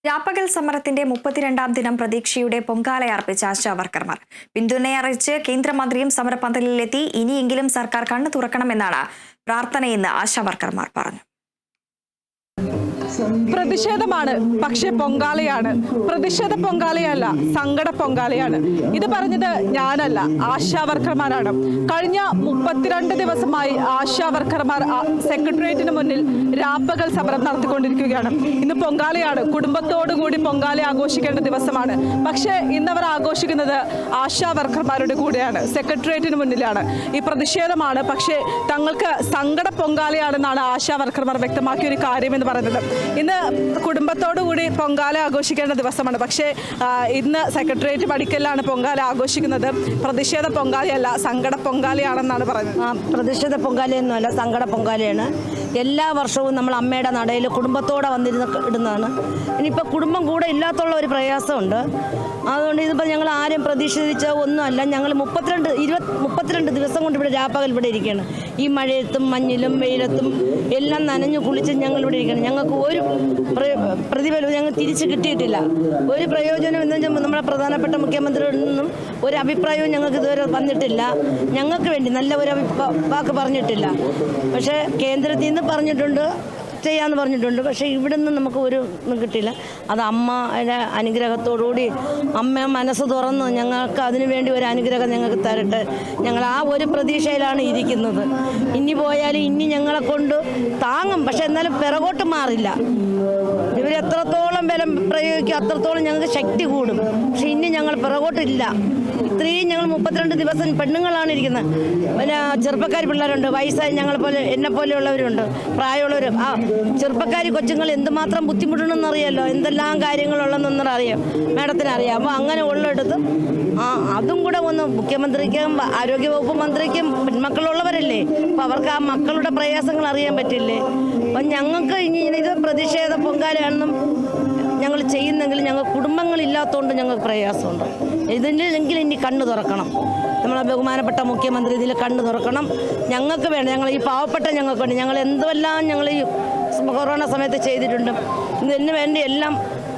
രാപ്പകൽ സമരത്തിന്റെ 32ാം ദിനം പ്രതീക്ഷയുടെ പൊങ്കാലയർപ്പിച്ച ആശാവർക്കർമാർ പിന്തുണയറിയിച്ച് കേന്ദ്രമന്ത്രിയും സമരപന്തലിലെത്തി ഇനിയെങ്കിലും സർക്കാർ കണ്ണു തുറക്കണമെന്നാണ് പ്രാർത്ഥനയെന്ന് ആശാവർക്കർമാർ പറഞ്ഞു. പ്രതിഷേധമാണ്, പക്ഷെ പൊങ്കാലയാണ്. പ്രതിഷേധ പൊങ്കാലയല്ല, സങ്കട പൊങ്കാലയാണ്. ഇത് പറഞ്ഞത് ഞാനല്ല, ആശാവർക്കർമാരാണ്. കഴിഞ്ഞ 32 ദിവസമായി ആശാവർക്കർമാർ സെക്രട്ടേറിയറ്റിന് മുന്നിൽ രാപ്പകൽ സമരം നടത്തിക്കൊണ്ടിരിക്കുകയാണ്. ഇന്ന് പൊങ്കാലയാണ്, കുടുംബത്തോടുകൂടി പൊങ്കാല ആഘോഷിക്കേണ്ട ദിവസമാണ്. പക്ഷേ ഇന്നവർ ആഘോഷിക്കുന്നത് ആശാവർക്കർമാരുടെ കൂടെയാണ്, സെക്രട്ടേറിയറ്റിന് മുന്നിലാണ്. ഈ പ്രതിഷേധമാണ്, പക്ഷേ തങ്ങൾക്ക് സങ്കട പൊങ്കാലയാണെന്നാണ് ആശാവർക്കർമാർ വ്യക്തമാക്കിയ ഒരു കാര്യമെന്ന് പറയുന്നത്. ഇന്ന് കുടുംബത്തോടുകൂടി പൊങ്കാല ആഘോഷിക്കേണ്ട ദിവസമാണ്. പക്ഷേ ഇന്ന് സെക്രട്ടേറിയറ്റ് പടിക്കലാണ് പൊങ്കാല ആഘോഷിക്കുന്നത്. പ്രതിഷേധ പൊങ്കാലയല്ല, സങ്കട പൊങ്കാലയാണെന്നാണ് പറയുന്നത്. പ്രതിഷേധ പൊങ്കാലയൊന്നുമല്ല, സങ്കട പൊങ്കാലയാണ്. എല്ലാ വർഷവും നമ്മൾ അമ്മയുടെ നടയിൽ കുടുംബത്തോടെ വന്നിരുന്ന് ഇടുന്നതാണ്. ഇനിയിപ്പോൾ കുടുംബം കൂടെ ഇല്ലാത്തുള്ള ഒരു പ്രയാസമുണ്ട്. അതുകൊണ്ട് ഇതിപ്പോൾ ഞങ്ങൾ ആരും പ്രതീക്ഷിച്ച ഒന്നുമല്ല. ഞങ്ങൾ 32 ദിവസം കൊണ്ട് ഇവിടെ രാപ്പകൽ ഇവിടെ ഇരിക്കുകയാണ്. ഈ മഴയത്തും മഞ്ഞിലും വെയിലത്തും എല്ലാം നനഞ്ഞു കുളിച്ച് ഞങ്ങൾ ഇവിടെ ഇരിക്കുകയാണ്. ഞങ്ങൾക്ക് ഒരു പ്രതിഫലവും ഞങ്ങൾ തിരിച്ച് കിട്ടിയിട്ടില്ല. ഒരു പ്രയോജനം എന്ന് വെച്ചാൽ നമ്മുടെ പ്രധാനപ്പെട്ട മുഖ്യമന്ത്രിയിൽ നിന്നും ഒരു അഭിപ്രായവും ഞങ്ങൾക്ക് ഇതുവരെ വന്നിട്ടില്ല. ഞങ്ങൾക്ക് വേണ്ടി നല്ല ഒരു വാക്ക് പറഞ്ഞിട്ടില്ല. പക്ഷേ കേന്ദ്രത്തിൽ നിന്ന് പറഞ്ഞിട്ടുണ്ട്, ചെയ്യാമെന്ന് പറഞ്ഞിട്ടുണ്ട്. പക്ഷേ ഇവിടെ നിന്ന് നമുക്ക് ഒരു ഒന്നും കിട്ടിയില്ല. അത് അമ്മയുടെ അനുഗ്രഹത്തോടുകൂടി അമ്മ മനസ്സ് തുറന്ന് ഞങ്ങൾക്ക് അതിനു വേണ്ടി ഒരു അനുഗ്രഹം ഞങ്ങൾക്ക് തരട്ടെ. ഞങ്ങൾ ആ ഒരു പ്രതീക്ഷയിലാണ് ഇരിക്കുന്നത്. ഇനി പോയാലും ഇനി ഞങ്ങളെ കൊണ്ട് താങ്ങും, പക്ഷെ എന്നാലും പിറകോട്ട് മാറില്ല. ഇവരെത്രത്തോളം ബലം പ്രയോഗിക്കും അത്രത്തോളം ഞങ്ങൾക്ക് ശക്തി കൂടും. പക്ഷെ ഇനി ഞങ്ങൾ പിറകോട്ടില്ല. ഇത്രയും ഞങ്ങൾ 32 ദിവസം പെണ്ണുങ്ങളാണ് ഇരിക്കുന്നത്. പിന്നെ ചെറുപ്പക്കാർ പിള്ളേരുണ്ട്, വയസ്സായി ഞങ്ങളെ പോലെ എന്നെ പോലെയുള്ളവരുണ്ട്, പ്രായമുള്ളവർ. ആ ചെറുപ്പക്കാർ കൊച്ചുങ്ങൾ എന്തുമാത്രം ബുദ്ധിമുട്ടണമെന്നറിയാമല്ലോ, എന്തെല്ലാം കാര്യങ്ങളുള്ളതെന്നൊന്നും അറിയാം, മാഡത്തിന് അറിയാം. അപ്പോൾ അങ്ങനെ ഉള്ളിടത്ത് അതും കൂടെ ഒന്ന് മുഖ്യമന്ത്രിക്കും ആരോഗ്യവകുപ്പ് മന്ത്രിക്കും പെൺമക്കളുള്ളവരല്ലേ, അപ്പോൾ അവർക്ക് ആ മക്കളുടെ പ്രയാസങ്ങൾ അറിയാൻ പറ്റില്ലേ. അപ്പം ഞങ്ങൾക്ക് ഇനി ഇത് പ്രതിഷേധ പൊങ്കാലയാണെന്നും ഞങ്ങൾ ചെയ്യുന്നെങ്കിൽ ഞങ്ങൾ കുടുംബങ്ങളില്ലാത്തതുകൊണ്ട് ഞങ്ങൾക്ക് പ്രയാസമുണ്ട്. ഇതിലെങ്കിലും ഇനി കണ്ണ് തുറക്കണം. നമ്മളെ ബഹുമാനപ്പെട്ട മുഖ്യമന്ത്രി ഇതിൽ കണ്ണ് തുറക്കണം. ഞങ്ങൾക്ക് വേണം, ഞങ്ങൾ ഈ പാവപ്പെട്ട ഞങ്ങൾക്ക് വേണ്ടി ഞങ്ങൾ എന്തെല്ലാം ഞങ്ങൾ ഈ കൊറോണ സമയത്ത് ചെയ്തിട്ടുണ്ട്. ഇതിന് വേണ്ടി എല്ലാം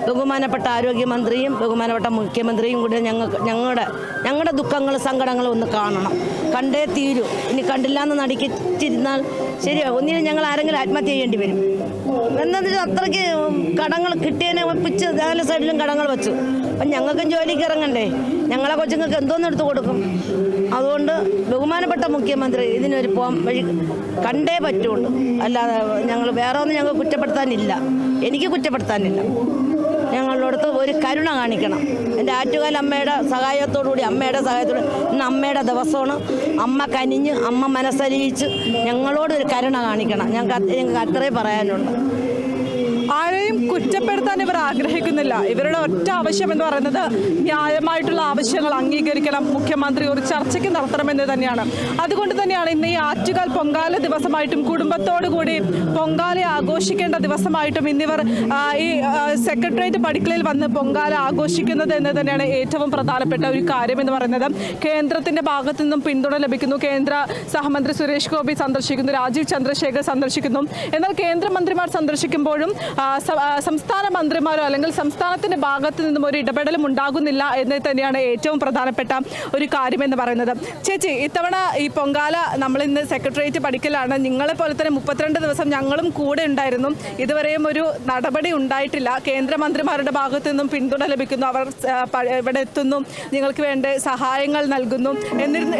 ബഹുമാനപ്പെട്ട ആരോഗ്യമന്ത്രിയും ബഹുമാനപ്പെട്ട മുഖ്യമന്ത്രിയും കൂടെ ഞങ്ങളുടെ ദുഃഖങ്ങളും സങ്കടങ്ങളും ഒന്ന് കാണണം. കണ്ടേ തീരൂ. ഇനി കണ്ടില്ല എന്ന് നടിക്കിച്ചിരുന്നാൽ ശരിയാ. ഒന്നിനും ഞങ്ങൾ ആരെങ്കിലും ആത്മഹത്യ ചെയ്യേണ്ടി വരും. എന്താണെന്ന് വെച്ചാൽ അത്രയ്ക്ക് കടങ്ങൾ കിട്ടിയതിനെ പിച്ച് നാല് സൈഡിലും കടങ്ങൾ വെച്ചു. അപ്പം ഞങ്ങൾക്കും ജോലിക്ക് ഇറങ്ങണ്ടേ, ഞങ്ങളെ കൊച്ചുങ്ങൾക്ക് എന്തോന്നെടുത്ത് കൊടുക്കും. അതുകൊണ്ട് ബഹുമാനപ്പെട്ട മുഖ്യമന്ത്രി ഇതിനൊരു വഴി കണ്ടേ പറ്റുള്ളൂ. അല്ലാതെ ഞങ്ങൾ വേറെ ഒന്നും ഞങ്ങൾ കുറ്റപ്പെടുത്താനില്ല, എനിക്ക് കുറ്റപ്പെടുത്താനില്ല. ഞങ്ങളോടത്ത് ഒരു കരുണ കാണിക്കണം. എൻ്റെ ആറ്റുകാൽ അമ്മയുടെ സഹായത്തോടുകൂടി ഇന്ന് അമ്മയുടെ ദിവസമാണ്. അമ്മ കനിഞ്ഞ് അമ്മ മനസ്സലിയിച്ച് ഞങ്ങളോട് ഒരു കരുണ കാണിക്കണം. ഞങ്ങൾക്ക് അത്രേ പറയാനുള്ളൂ. ആരെയും കുറ്റപ്പെടുത്താൻ ഇവർ ആഗ്രഹിക്കുന്നില്ല. ഇവരുടെ ഒറ്റ ആവശ്യം എന്ന് പറയുന്നത് ന്യായമായിട്ടുള്ള ആവശ്യങ്ങൾ അംഗീകരിക്കണം, മുഖ്യമന്ത്രി ഒരു ചർച്ചയ്ക്ക് നടത്തണമെന്ന് തന്നെയാണ്. അതുകൊണ്ട് തന്നെയാണ് ഇന്ന് ഈ ആറ്റുകാൽ പൊങ്കാല ദിവസമായിട്ടും കുടുംബത്തോടുകൂടി പൊങ്കാല ആഘോഷിക്കേണ്ട ദിവസമായിട്ടും ഇന്നിവർ ഈ സെക്രട്ടേറിയറ്റ് പടിക്കലിൽ വന്ന് പൊങ്കാല ആഘോഷിക്കുന്നത് എന്ന് തന്നെയാണ് ഏറ്റവും പ്രധാനപ്പെട്ട ഒരു കാര്യം എന്ന് പറയുന്നത്. കേന്ദ്രത്തിന്റെ ഭാഗത്തു നിന്നും പിന്തുണ ലഭിക്കുന്നു. കേന്ദ്ര സഹമന്ത്രി സുരേഷ് ഗോപി സന്ദർശിക്കുന്നു, രാജീവ് ചന്ദ്രശേഖർ സന്ദർശിക്കുന്നു. എന്നാൽ കേന്ദ്രമന്ത്രിമാർ സന്ദർശിക്കുമ്പോഴും സംസ്ഥാന മന്ത്രിമാരോ അല്ലെങ്കിൽ സംസ്ഥാനത്തിന്റെ ഭാഗത്തു നിന്നും ഒരു ഇടപെടലും ഉണ്ടാകുന്നില്ല എന്ന് തന്നെയാണ് ഏറ്റവും പ്രധാനപ്പെട്ട ഒരു കാര്യമെന്ന് പറയുന്നത്. ചേച്ചി, ഇത്തവണ ഈ പൊങ്കാല നമ്മൾ ഇന്ന് സെക്രട്ടേറിയറ്റ് പടിക്കലാണ്. നിങ്ങളെ പോലെ തന്നെ 32 ദിവസം ഞങ്ങളും കൂടെ ഉണ്ടായിരുന്നു. ഇതുവരെയും ഒരു നടപടി ഉണ്ടായിട്ടില്ല. കേന്ദ്രമന്ത്രിമാരുടെ ഭാഗത്തു നിന്നും പിന്തുണ ലഭിക്കുന്നു, അവർ ഇവിടെ എത്തുന്നു, നിങ്ങൾക്ക് വേണ്ട സഹായങ്ങൾ നൽകുന്നു.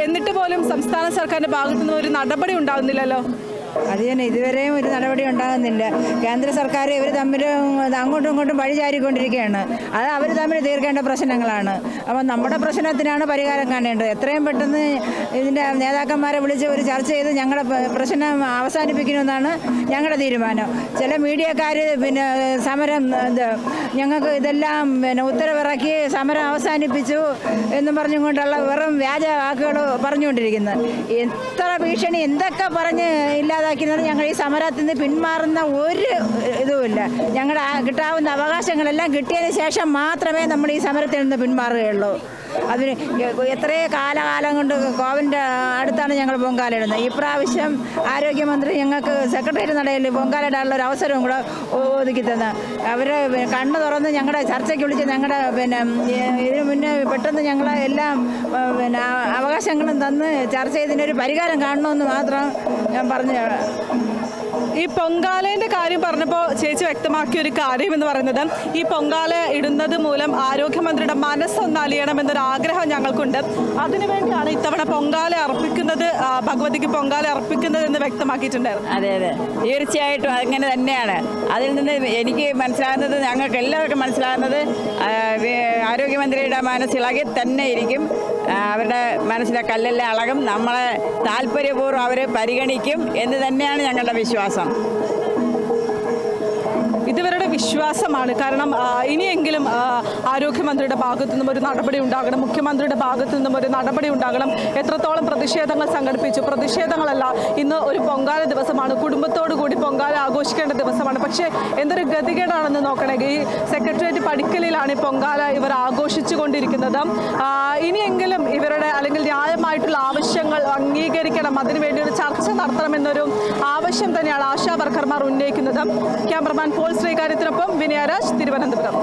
എന്നിട്ട് പോലും സംസ്ഥാന സർക്കാരിന്റെ ഭാഗത്തു നിന്നും ഒരു നടപടി ഉണ്ടാകുന്നില്ലല്ലോ. അത് തന്നെ, ഇതുവരെയും ഒരു നടപടി ഉണ്ടാകുന്നില്ല. കേന്ദ്ര സർക്കാർ ഇവർ തമ്മിൽ അങ്ങോട്ടും ഇങ്ങോട്ടും വഴിചാരിക്കൊണ്ടിരിക്കുകയാണ്. അത് അവർ തമ്മിൽ തീർക്കേണ്ട പ്രശ്നങ്ങളാണ്. അപ്പം നമ്മുടെ പ്രശ്നത്തിനാണ് പരിഹാരം കാണേണ്ടത്. എത്രയും പെട്ടെന്ന് ഇതിൻ്റെ നേതാക്കന്മാരെ വിളിച്ച് ഒരു ചർച്ച ചെയ്ത് ഞങ്ങളുടെ പ്രശ്നം അവസാനിപ്പിക്കണമെന്നാണ് ഞങ്ങളുടെ തീരുമാനം. ചില മീഡിയക്കാർ പിന്നെ സമരം ഞങ്ങൾക്ക് ഇതെല്ലാം പിന്നെ ഉത്തരവിറക്കി സമരം അവസാനിപ്പിച്ചു എന്നും പറഞ്ഞുകൊണ്ടുള്ള വെറും വ്യാജ വാക്കുകൾ പറഞ്ഞുകൊണ്ടിരിക്കുന്നത്. എത്ര ഭീഷണി എന്തൊക്കെ പറഞ്ഞ് ഇല്ലാതെ ഇല്ലാതാക്കുന്നത് ഞങ്ങൾ ഈ സമരത്തിൽ നിന്ന് പിന്മാറുന്ന ഒരു ഇതുമില്ല. ഞങ്ങളുടെ കിട്ടാവുന്ന അവകാശങ്ങളെല്ലാം കിട്ടിയതിന് ശേഷം മാത്രമേ നമ്മൾ ഈ സമരത്തിൽ നിന്ന് പിന്മാറുകയുള്ളൂ. അതിന് എത്രയോ കാലകാലം കൊണ്ട് കോവിഡിൻ്റെ അടുത്താണ് ഞങ്ങൾ പൊങ്കാലയിടുന്നത്. ഇപ്രാവശ്യം ആരോഗ്യമന്ത്രി ഞങ്ങൾക്ക് സെക്രട്ടേറിയറ്റ് നടയിൽ പൊങ്കാലയിടാനുള്ള ഒരു അവസരവും കൂടെ ഒതുക്കി തന്നു. അവർ കണ്ണ് തുറന്ന് ഞങ്ങളുടെ ചർച്ചയ്ക്ക് വിളിച്ച് ഞങ്ങളുടെ ഇതിനു മുന്നേ പെട്ടെന്ന് ഞങ്ങളെ എല്ലാം അവകാശങ്ങളും തന്ന് ചർച്ച ചെയ്തതിനൊരു പരിഹാരം കാണണമെന്ന് മാത്രം ഞാൻ പറഞ്ഞു. ഈ പൊങ്കാലേൻ്റെ കാര്യം പറഞ്ഞപ്പോൾ ചേച്ചി വ്യക്തമാക്കിയ ഒരു കാര്യം എന്ന് പറയുന്നത് ഈ പൊങ്കാല ഇടുന്നത് മൂലം ആരോഗ്യമന്ത്രിയുടെ മനസ്സൊന്ന് അലിയണമെന്നൊരു ആഗ്രഹം ഞങ്ങൾക്കുണ്ട്. അതിനുവേണ്ടിയാണ് ഇത്തവണ പൊങ്കാല അർപ്പിക്കുന്നത്, ഭഗവതിക്ക് പൊങ്കാല അർപ്പിക്കുന്നത് എന്ന് വ്യക്തമാക്കിയിട്ടുണ്ടായിരുന്നു. അതെ അതെ, തീർച്ചയായിട്ടും അങ്ങനെ തന്നെയാണ്. അതിൽ നിന്ന് എനിക്ക് മനസ്സിലാകുന്നത്, ഞങ്ങൾക്ക് എല്ലാവർക്കും മനസ്സിലാകുന്നത്, ആരോഗ്യമന്ത്രിയുടെ മനസ്സിലാക്കി തന്നെ ഇരിക്കും. അവരുടെ മനസ്സിലെ കല്ലെല്ലാം അളകും. നമ്മളെ താല്പര്യപൂർവ്വം അവർ പരിഗണിക്കും എന്ന് തന്നെയാണ് ഞങ്ങളുടെ വിശ്വാസം. ഇതിവരുടെ വിശ്വാസമാണ്. കാരണം ഇനിയെങ്കിലും ആരോഗ്യമന്ത്രിയുടെ ഭാഗത്തു നിന്നും ഒരു നടപടി ഉണ്ടാകണം, മുഖ്യമന്ത്രിയുടെ ഭാഗത്തു നിന്നും ഒരു നടപടി ഉണ്ടാകണം. എത്രത്തോളം പ്രതിഷേധങ്ങൾ സംഘടിപ്പിച്ചു, പ്രതിഷേധങ്ങളല്ല, ഇന്ന് ഒരു പൊങ്കാല ദിവസമാണ്, കുടുംബത്തോടു കൂടി പൊങ്കാല ആഘോഷിക്കേണ്ട ദിവസമാണ്. പക്ഷേ എന്തൊരു ഗതികേടാണെന്ന് നോക്കണേ. ഈ സെക്രട്ടേറിയറ്റ് പടിക്കലിലാണ് ഈ പൊങ്കാല ഇവർ ആഘോഷിച്ചു കൊണ്ടിരിക്കുന്നത്. ഇനിയെങ്കിലും ഇവരുടെ അല്ലെങ്കിൽ ന്യായമായിട്ടുള്ള ആവശ്യങ്ങൾ അംഗീകരിക്കണം, അതിനുവേണ്ടി ഒരു ചർച്ച നടത്തണമെന്നൊരു ആവശ്യം തന്നെയാണ് ആശാ വർക്കർമാർ ഉന്നയിക്കുന്നത്. ക്യാമറമാൻ പോൾ ശ്രീകാര്യത്തിനൊപ്പം വിനയരാജ്, തിരുവനന്തപുരം.